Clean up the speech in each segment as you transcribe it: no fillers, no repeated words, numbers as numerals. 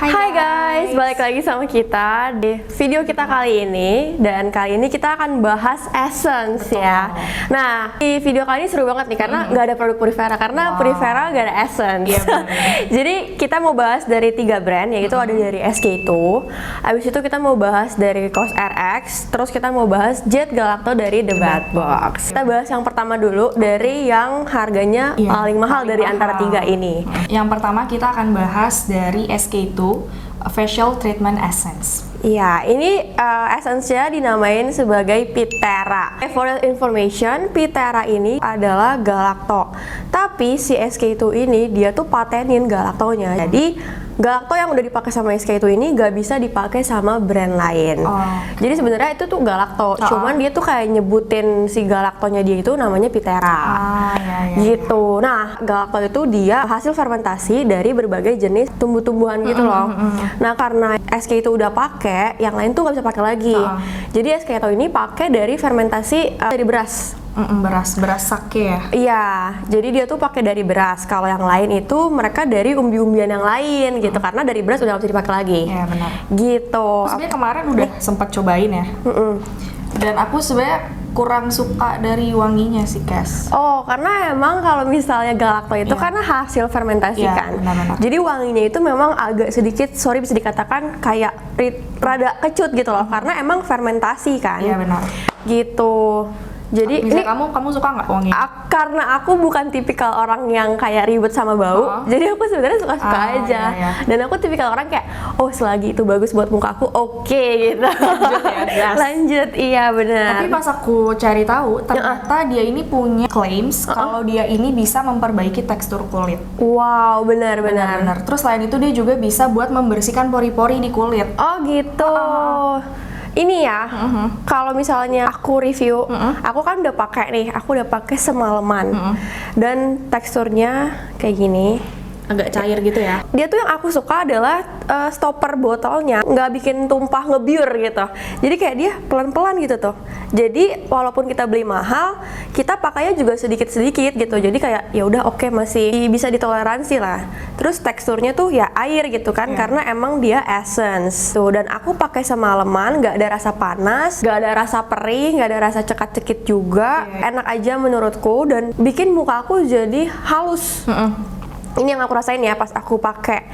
Hai guys, balik lagi sama kita di video kita kali ini. Dan kali ini kita akan bahas essence. Betul. Ya. Nah, di video kali ini seru banget nih karena nggak ada produk Purifera, karena Purifera nggak ada essence. Iya, jadi kita mau bahas dari 3 brand, yaitu ada dari SK2, abis itu kita mau bahas dari COSRX, terus kita mau bahas Jet Galacto dari The Bad Box. Kita bahas yang pertama dulu dari yang harganya paling mahal dari antara 3 ini. Yang pertama kita akan bahas dari SK2 Facial Treatment Essence. Iya, ini essence-nya dinamain sebagai Pitera. For information, Pitera ini adalah Galacto. Tapi si SK2 ini dia tuh patenin Galactonya. Jadi Galacto yang udah dipakai sama SK2 ini gak bisa dipakai sama brand lain. Jadi sebenarnya itu tuh Galacto, cuman dia tuh kayak nyebutin si Galactonya dia itu namanya Pitera. Gitu. Nah, Galacto itu dia hasil fermentasi dari berbagai jenis tumbuh-tumbuhan gitu loh. Nah, karena SK itu udah pakai, yang lain tuh gak bisa pakai lagi. Jadi SK ini pakai dari fermentasi dari beras. Beras sake ya? Iya, jadi dia tuh pakai dari beras. Kalau yang lain itu mereka dari umbi-umbian yang lain gitu, karena dari beras udah gak bisa dipakai lagi. Iya, benar. Gitu. Sebenarnya kemarin udah sempat cobain ya. Dan aku sebenarnya kurang suka dari wanginya sih, Kes. Oh, karena emang kalau misalnya Galacto itu karena hasil fermentasi kan. Benar-benar. Jadi wanginya itu memang agak sedikit, bisa dikatakan kayak rada kecut gitu loh, karena emang fermentasi kan. Iya, benar. Gitu. Jadi misalnya kamu suka nggak wanginya? Karena aku bukan tipikal orang yang kayak ribet sama bau, jadi aku sebenarnya suka-suka aja. Iya. Dan aku tipikal orang kayak, oh selagi itu bagus buat muka aku, oke, gitu. Lanjut ya, Lanjut, iya benar. Tapi pas aku cari tahu, ternyata dia ini punya claims kalau dia ini bisa memperbaiki tekstur kulit. Wow, benar. Terus selain itu dia juga bisa buat membersihkan pori-pori di kulit. Oh gitu. Ini ya, kalau misalnya aku review, aku kan udah pakai nih, aku udah pakai semalaman, dan teksturnya kayak gini. Agak cair gitu ya. Dia tuh yang aku suka adalah stopper botolnya nggak bikin tumpah ngebiur gitu. Jadi kayak dia pelan-pelan gitu tuh. Jadi walaupun kita beli mahal, kita pakainya juga sedikit-sedikit gitu. Jadi kayak ya udah oke, masih bisa ditoleransi lah. Terus teksturnya tuh ya air gitu kan, karena emang dia essence. Tuh, dan aku pakai semalaman, nggak ada rasa panas, nggak ada rasa perih, nggak ada rasa cekat-cekit juga. Enak aja menurutku dan bikin muka aku jadi halus. Ini yang aku rasain ya pas aku pakai.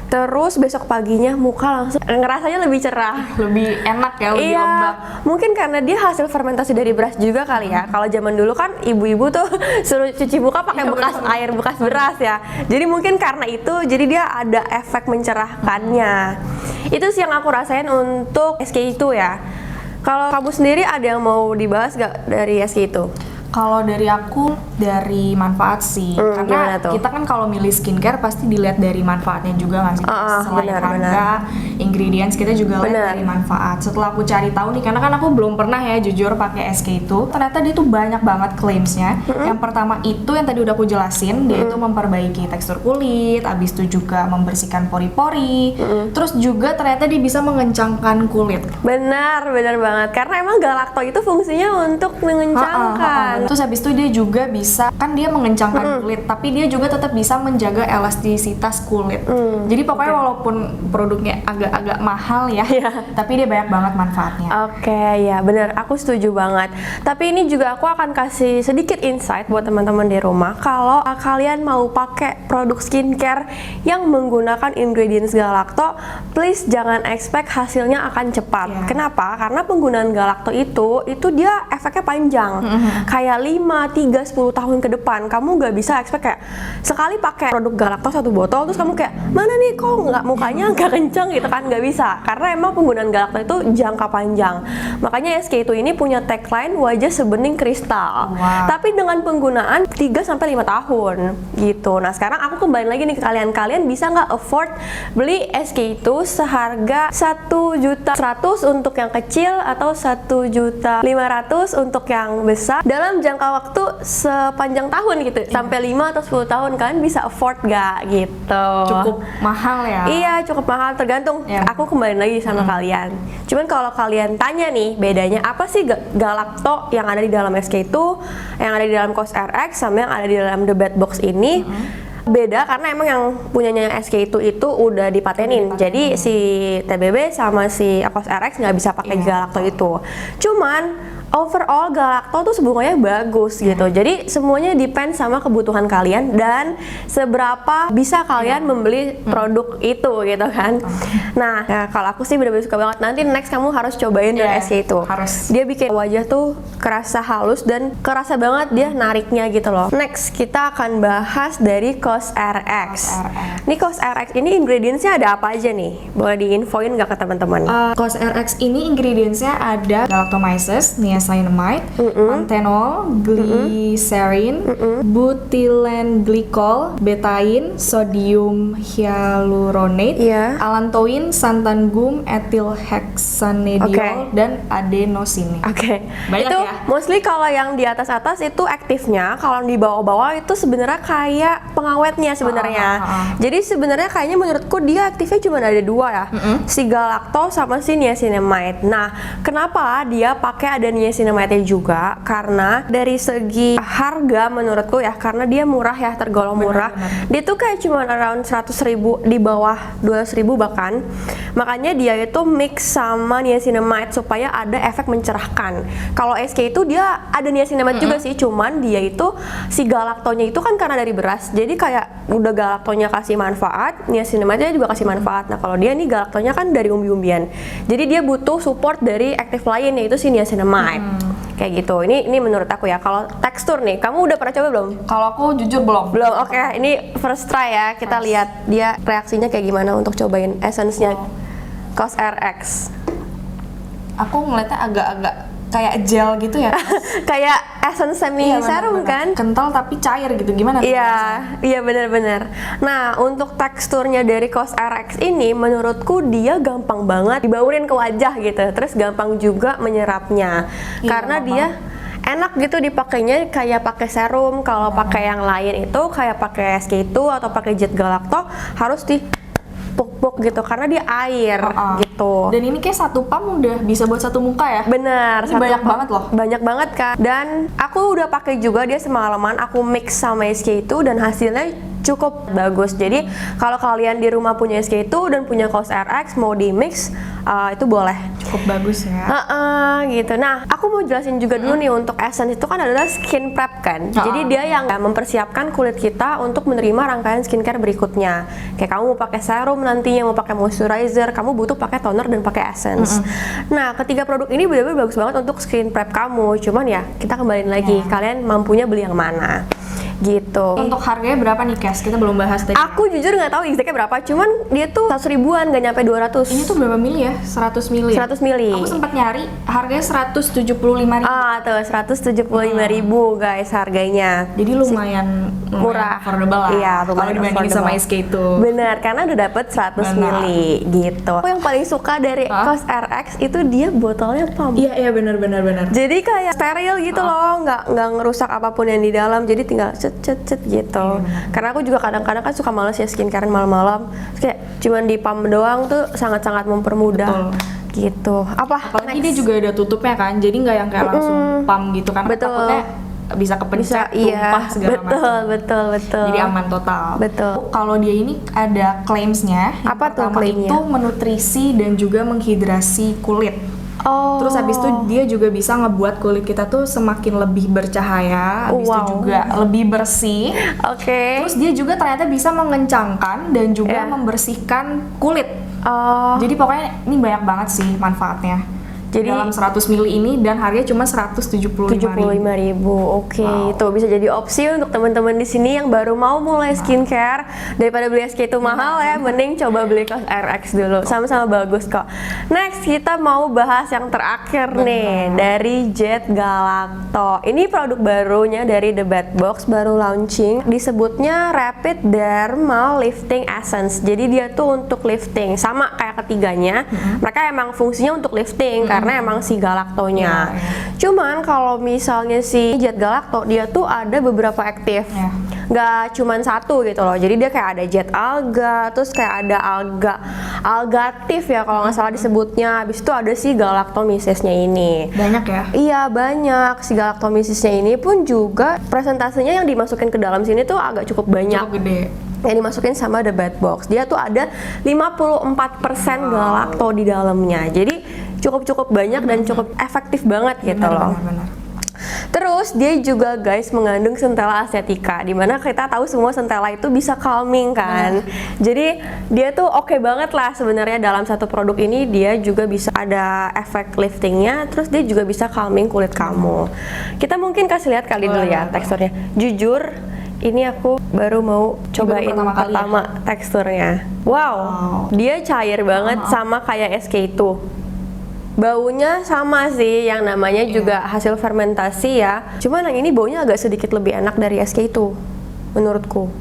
Terus besok paginya muka langsung ngerasanya lebih cerah, lebih enak ya, lebih lembab. Mungkin karena dia hasil fermentasi dari beras juga kali ya. Kalau zaman dulu kan ibu-ibu tuh suruh cuci muka pakai bekas air bekas beras ya. Jadi mungkin karena itu, jadi dia ada efek mencerahkannya. Itu sih yang aku rasain untuk SK itu ya. Kalau kamu sendiri ada yang mau dibahas gak dari SK itu? Kalau dari aku, dari manfaat sih, karena kita kan kalau milih skincare pasti dilihat dari manfaatnya juga nggak sih? Selain harga, ingredients kita juga lihat dari manfaat. Setelah aku cari tahu nih, karena kan aku belum pernah ya jujur pakai SK itu, ternyata dia tuh banyak banget claimsnya. Yang pertama itu yang tadi udah aku jelasin, dia itu memperbaiki tekstur kulit, abis itu juga membersihkan pori-pori, terus juga ternyata dia bisa mengencangkan kulit. Benar banget, karena emang Galacto itu fungsinya untuk mengencangkan. Terus habis itu dia juga bisa, kan dia mengencangkan kulit, tapi dia juga tetap bisa menjaga elastisitas kulit. Jadi pokoknya walaupun produknya agak-agak mahal ya, tapi dia banyak banget manfaatnya. Ya benar, aku setuju banget. Tapi ini juga aku akan kasih sedikit insight buat teman-teman di rumah. Kalau kalian mau pakai produk skincare yang menggunakan ingredients Galacto, please jangan expect hasilnya akan cepat. Kenapa? Karena penggunaan Galacto itu dia efeknya panjang. Kayak 5, 3, 10 tahun ke depan kamu gak bisa expect kayak sekali pakai produk Galacto 1 botol terus kamu kayak mana nih kok nggak mukanya nggak kenceng gitu kan, nggak bisa, karena emang penggunaan Galacto itu jangka panjang. Makanya SK2 ini punya tagline wajah sebening kristal, tapi dengan penggunaan 3-5 tahun gitu. Nah sekarang aku kembali lagi nih ke kalian bisa nggak afford beli SK2 seharga 1.100.000 untuk yang kecil atau 1.500.000 untuk yang besar dalam jangka waktu sepanjang tahun gitu, sampai 5 atau 10 tahun, kalian bisa afford gak gitu? Cukup mahal ya? Iya, cukup mahal, tergantung. Aku kembali lagi sama kalian. Cuman kalau kalian tanya nih, bedanya apa sih Galacto yang ada di dalam SK itu, yang ada di dalam COSRX, sama yang ada di dalam The Bad Box ini? beda karena emang yang punyanya SK itu udah dipatenin. Jadi si TBB sama si COSRX nggak bisa pakai Galacto itu. Cuman overall Galacto tuh sebenarnya bagus gitu. Jadi semuanya depend sama kebutuhan kalian dan seberapa bisa kalian membeli produk itu gitu kan. Nah, ya, kalau aku sih bener-bener suka banget. Nanti next kamu harus cobain dari SK itu. Harus. Dia bikin wajah tuh kerasa halus dan kerasa banget dia nariknya gitu loh. Next kita akan bahas dari COSRX. Nih COSRX ini ingredientsnya ada apa aja nih? Boleh diinfoin nggak ke teman-teman? COSRX ini ingredientsnya ada galactomyces, niacinamide, panthenol, glycerin, butylen glycol, betain, sodium hyaluronate, allantoin, santan gum, ethyl hexanediol, dan adenosine. Banyak itu ya? Mostly kalau yang di atas-atas itu aktifnya, kalau di bawah-bawah itu sebenarnya kayak pengawetnya sebenarnya. Jadi sebenarnya kayaknya menurutku dia aktifnya cuma ada dua ya, si Galacto sama si niacinamide. Nah, kenapa dia pakai ada niacinamide juga? Karena dari segi harga menurutku ya, karena dia murah ya, tergolong murah. Dia tuh kayak cuma around 100.000, di bawah 200.000 bahkan. Makanya dia itu mix sama niacinamide supaya ada efek mencerahkan. Kalau SK itu dia ada niacinamide juga sih, cuman dia itu si galaktonya itu kan karena dari beras. Jadi kayak udah galaktonya kasih manfaat, niacinamide-nya juga kasih manfaat. Nah, kalau dia nih galaktonya kan dari umbi-umbian. Jadi dia butuh support dari aktif lain yaitu si niacinamide. Kayak gitu. Ini menurut aku ya. Kalau tekstur nih, kamu udah pernah coba belum? Kalau aku jujur belum. Belum. Oke, ini first try ya. Kita lihat dia reaksinya kayak gimana untuk cobain essence-nya COSRX. Aku ngeliatnya agak-agak kayak gel gitu ya. Kayak essence semi serum kan? Kental tapi cair gitu. Gimana? Iya benar-benar. Nah, untuk teksturnya dari COSRX ini menurutku dia gampang banget dibaurin ke wajah gitu. Terus gampang juga menyerapnya. Karena dia enak gitu dipakainya kayak pakai serum. Kalau pakai yang lain itu kayak pakai SK2 atau pakai Jet Galacto harus di puk-puk gitu karena dia air gitu. Dan ini kayak satu pump udah bisa buat satu muka ya? Bener. Ini banyak banget loh. Banyak banget kan. Dan aku udah pakai juga dia semalaman. Aku mix sama SK2 dan hasilnya cukup bagus. Jadi kalau kalian di rumah punya SK2 dan punya COSRX mau di mix itu boleh. Cukup bagus ya. Gitu. Nah, aku mau jelasin juga dulu nih untuk essence itu kan adalah skin prep kan. Jadi dia yang mempersiapkan kulit kita untuk menerima rangkaian skincare berikutnya. Kayak kamu mau pakai serum nantinya, mau pakai moisturizer, kamu butuh pakai toner dan pakai essence. Nah, ketiga produk ini benar-benar bagus banget untuk skin prep kamu. Cuman ya kita kembaliin lagi, kalian mampunya beli yang mana. Gitu. Untuk harganya berapa nih, Kes? Kita belum bahas tadi. Aku jujur nggak tahu exactly berapa, cuman dia tuh 100 ribuan, nggak nyampe 200. Ini tuh berapa mili ya? 100 mili. 100 mili. Aku sempat nyari, harganya 175.000. Tuh 175.000 guys harganya. Jadi lumayan murah, affordable lah. Iya, kalau dibandingin sama SK itu. Bener, karena udah dapet 100 mili gitu. Aku yang paling suka dari COSRX itu dia botolnya pump. Iya benar. Jadi kayak steril gitu loh, nggak ngerusak apapun yang di dalam. Jadi tinggal cet gitu. Karena aku juga kadang-kadang kan suka males ya skincare malam-malam. Kayak cuman di pump doang tuh sangat-sangat mempermudah. Gitu. Apalagi dia juga ada tutupnya kan, jadi nggak yang kayak langsung pump gitu kan. Takutnya bisa kepencet, tumpah segala macam. Betul. Jadi aman total. Betul. Kalau dia ini ada claimsnya. Apa tuh klaimnya? Itu menutrisi dan juga menghidrasi kulit. Terus habis itu dia juga bisa ngebuat kulit kita tuh semakin lebih bercahaya, habis itu juga lebih bersih. Terus dia juga ternyata bisa mengencangkan dan juga membersihkan kulit. Jadi pokoknya ini banyak banget sih manfaatnya. Jadi dalam 100 ml ini dan harganya cuma 175.000. Itu bisa jadi opsi untuk teman-teman di sini yang baru mau mulai skincare. Daripada beli SK itu mahal ya, mending coba beli COSRX dulu. Sama-sama bagus kok. Next kita mau bahas yang terakhir nih dari Jet Galacto. Ini produk barunya dari The Bad Box, baru launching. Disebutnya Rapid Dermal Lifting Essence. Jadi dia tuh untuk lifting, sama kayak ketiganya. Mereka emang fungsinya untuk lifting karena emang si galaktonya. Cuman kalau misalnya si Jet Galacto dia tuh ada beberapa aktif. nggak cuman satu gitu loh. Jadi dia kayak ada jet alga, terus kayak ada algatif ya kalau nggak salah disebutnya. Habis itu ada si galactomysisnya ini. Banyak ya? Iya banyak. Si galactomysisnya ini pun juga presentasenya yang dimasukin ke dalam sini tuh agak cukup banyak. Cukup gede. Yang dimasukin sama The Bad Box. Dia tuh ada 54% galakto di dalamnya. Jadi cukup banyak dan cukup efektif banget gitu loh. Benar. Terus dia juga guys mengandung centella asiatica, dimana kita tahu semua centella itu bisa calming kan. Jadi dia tuh oke banget lah sebenarnya dalam satu produk ini. Dia juga bisa ada efek liftingnya, terus dia juga bisa calming kulit kamu. Kita mungkin kasih lihat kali dulu ya teksturnya. Jujur ini aku baru mau cobain pertama teksturnya. Wow, dia cair banget sama kayak SK2. Baunya sama sih, yang namanya juga hasil fermentasi ya. Cuman yang ini baunya agak sedikit lebih enak dari SK2 menurutku.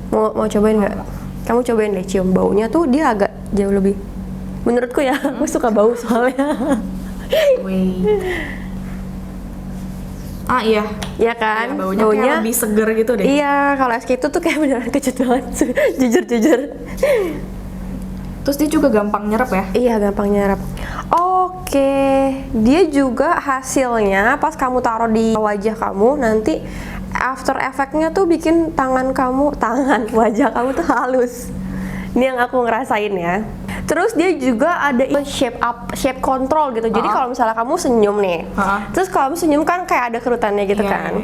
Mau cobain nggak? Kamu cobain deh, cium baunya tuh dia agak jauh lebih. Menurutku ya, aku suka bau soalnya. Iya. Iya kan? Ya, baunya kayak lebih seger gitu deh. Iya, kalau SK2 tuh kayak beneran kecut banget. Jujur. Terus dia juga gampang nyerap ya? Iya, gampang nyerap. Oke, dia juga hasilnya pas kamu taruh di wajah kamu nanti after effect-nya tuh bikin wajah kamu tuh halus. Ini yang aku ngerasain ya. Terus dia juga ada shape control gitu. Jadi kalau misalnya kamu senyum nih, terus kalau kamu senyum kan kayak ada kerutannya gitu kan.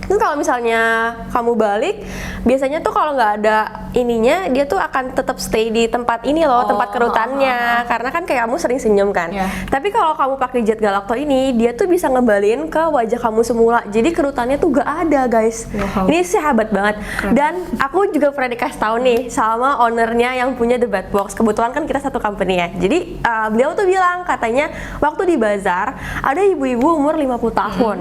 Terus kalau misalnya kamu balik, biasanya tuh kalau nggak ada ininya, dia tuh akan tetap stay di tempat ini loh, tempat kerutannya. Karena kan kayak kamu sering senyum kan. Tapi kalau kamu pakai Jet Galacto ini, dia tuh bisa ngebalikin ke wajah kamu semula. Jadi kerutannya tuh nggak ada guys. Ini sih hebat banget. Dan aku juga pernah dikasih tahu nih sama ownernya yang punya The Bad Box. Kebetulan kan kita satu company ya. Jadi beliau tuh bilang katanya waktu di bazar ada ibu-ibu umur 50 tahun.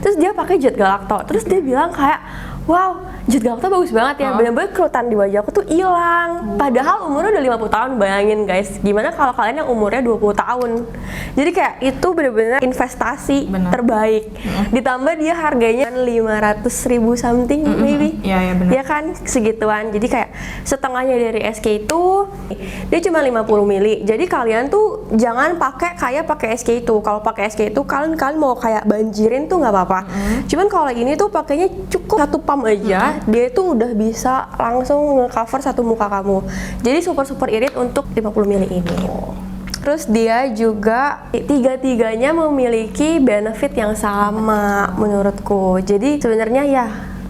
Terus dia pakai Jet Galacto. Terus dia bilang kayak, wow, Jet Galacto bagus banget ya, bener-bener kerutan di wajahku tuh hilang. Padahal umurnya udah 50 tahun, bayangin guys. Gimana kalau kalian yang umurnya 20 tahun? Jadi kayak itu bener-bener investasi terbaik. Ditambah dia harganya 500.000 something maybe. Iya benar. Ya kan, segituan. Jadi kayak setengahnya dari SK itu, dia cuma 50 mili. Jadi kalian tuh jangan pakai SK itu. Kalau pakai SK itu kalian mau kayak banjirin tuh nggak apa-apa. Cuman kalau ini tuh pakainya cukup satu pump aja, dia itu udah bisa langsung nge-cover satu muka kamu. Jadi super irit untuk 50 mili ini. Terus dia juga tiga-tiganya memiliki benefit yang sama menurutku. Jadi sebenarnya ya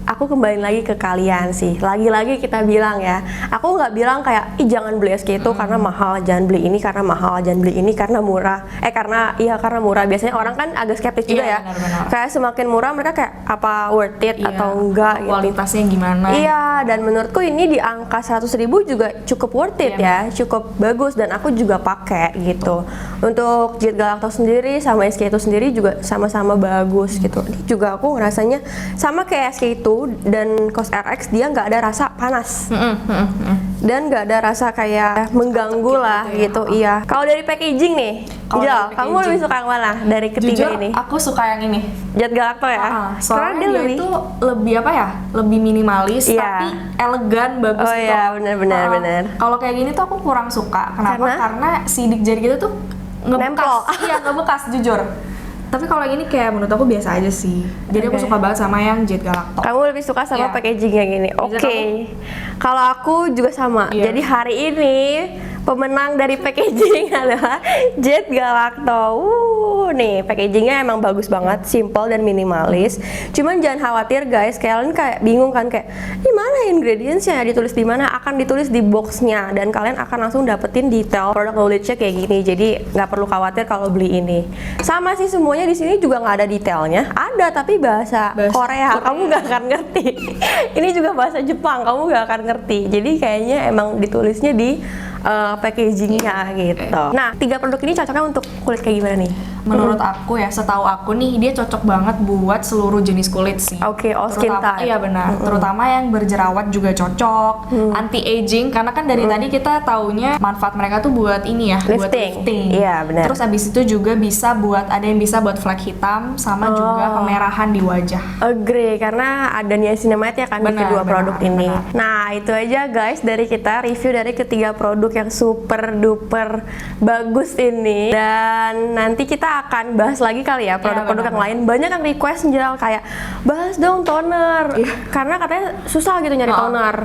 aku kembali lagi ke kalian sih. Lagi-lagi kita bilang ya, aku nggak bilang kayak jangan beli SK itu karena mahal, jangan beli ini karena mahal, jangan beli ini karena murah. Karena murah. Biasanya orang kan agak skeptis juga ya. Benar-benar. Kayak semakin murah mereka kayak apa worth it atau enggak gitu. Kualitasnya gimana? Iya, dan menurutku ini di angka 100.000 juga cukup worth it ya, cukup bagus dan aku juga pakai gitu. Untuk Jet Galacto sendiri sama SK itu sendiri juga sama-sama bagus gitu. Ini juga aku ngerasanya sama kayak SK itu dan Cos RX, dia nggak ada rasa panas dan nggak ada rasa kayak mengganggu lah gitu. Iya. Kalau dari packaging nih, Jal, kamu lebih suka yang mana dari ketiga ini? Aku suka yang ini, Jet Galacto ya. Soalnya dia itu lebih apa ya? Lebih minimalis tapi elegan, bagus gitu. Oh iya, benar. Kalau kayak gini tuh aku kurang suka. Kenapa? Karena sidik jari gitu tuh ngebekas. Iya, ngebekas jujur. Tapi kalau ini kayak menurut aku biasa aja sih. Jadi aku suka banget sama yang Jet Galacto. Kamu lebih suka sama packaging yang ini. Oke. Kalau aku juga sama. Jadi hari ini pemenang dari packaging adalah Jet Galacto. Nih packagingnya emang bagus banget, simple dan minimalis. Cuman jangan khawatir guys, kalian kayak bingung kan kayak ini mana ingredientsnya, ditulis di mana? Akan ditulis di boxnya dan kalian akan langsung dapetin detail product knowledge-nya kayak gini. Jadi nggak perlu khawatir kalau beli ini. Sama sih semuanya di sini juga nggak ada detailnya. Ada tapi bahasa Korea. Kamu nggak akan ngerti. Ini juga bahasa Jepang, kamu nggak akan ngerti. Jadi kayaknya emang ditulisnya di packagingnya gitu. Nah, 3 produk ini cocoknya untuk kulit kayak gimana nih? menurut aku ya, setahu aku nih dia cocok banget buat seluruh jenis kulit sih. Oke, all skin type. Iya benar, terutama yang berjerawat juga cocok, anti aging karena kan dari tadi kita taunya manfaat mereka tuh buat ini ya, buat lifting. Iya, benar. Terus abis itu juga bisa buat, ada yang bisa buat flek hitam sama juga kemerahan di wajah. Agree, karena ada niacinamide ya kan di kedua produk ini. Nah, itu aja guys dari kita review dari ketiga produk yang super duper bagus ini. Dan nanti kita akan bahas lagi kali ya produk-produk yang lain. Banyak yang request Jal kayak bahas dong toner, karena katanya susah gitu nyari toner.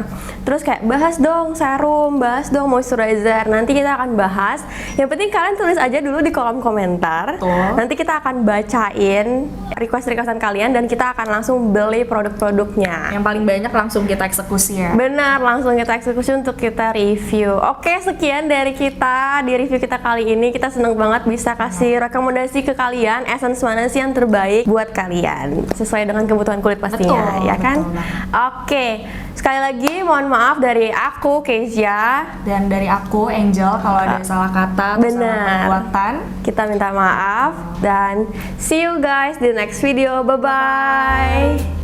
Terus kayak bahas dong serum, bahas dong moisturizer. Nanti kita akan bahas. Yang penting kalian tulis aja dulu di kolom komentar. Nanti kita akan bacain request-requestan kalian dan kita akan langsung beli produk-produknya. Yang paling banyak langsung kita eksekusi ya. Benar, langsung kita eksekusi untuk kita review. Oke, sekian dari kita di review kita kali ini. Kita seneng banget bisa kasih rekomendasi ke kalian essence mana sih yang terbaik buat kalian sesuai dengan kebutuhan kulit pastinya, ya kan? Oke, sekali lagi mohon maaf dari aku Kezia dan dari aku Angel kalau ada salah kata atau salah perbuatan. Kita minta maaf dan see you guys di next video. Bye bye.